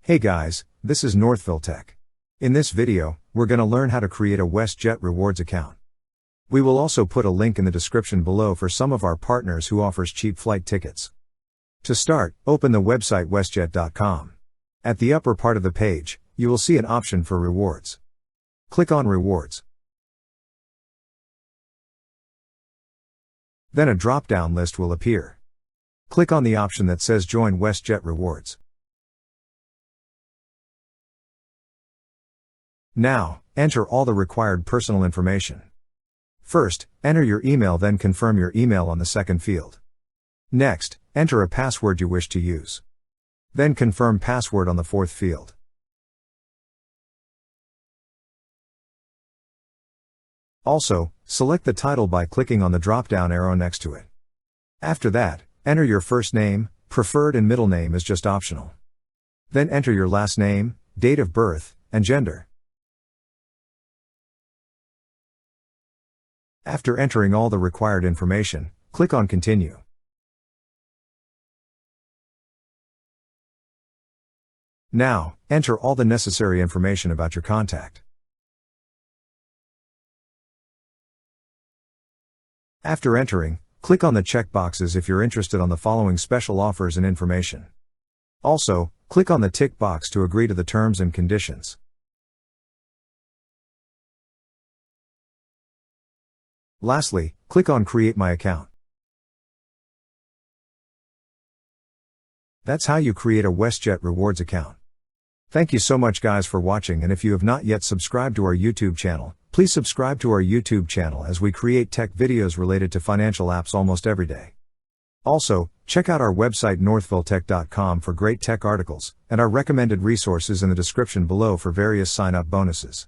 Hey guys, this is Northville Tech. In this video, we're going to learn how to create a WestJet Rewards account. We will also put a link in the description below for some of our partners who offers cheap flight tickets. To start, open the website westjet.com. At the upper part of the page, you will see an option for rewards. Click on Rewards. Then a drop-down list will appear. Click on the option that says Join WestJet Rewards. Now, enter all the required personal information. First, enter your email, then confirm your email on the second field. Next, enter a password you wish to use. Then confirm password on the fourth field. Also, select the title by clicking on the drop-down arrow next to it. After that, enter your first name, preferred and middle name is just optional. Then enter your last name, date of birth, and gender. After entering all the required information, click on Continue. Now, enter all the necessary information about your contact. After entering, click on the checkboxes if you're interested on the following special offers and information. Also, click on the tick box to agree to the terms and conditions. Lastly, click on Create My Account. That's how you create a WestJet Rewards account. Thank you so much guys for watching, and if you have not yet subscribed to our YouTube channel, please subscribe to our YouTube channel as we create tech videos related to financial apps almost every day. Also, check out our website northvilletech.com for great tech articles, and our recommended resources in the description below for various sign-up bonuses.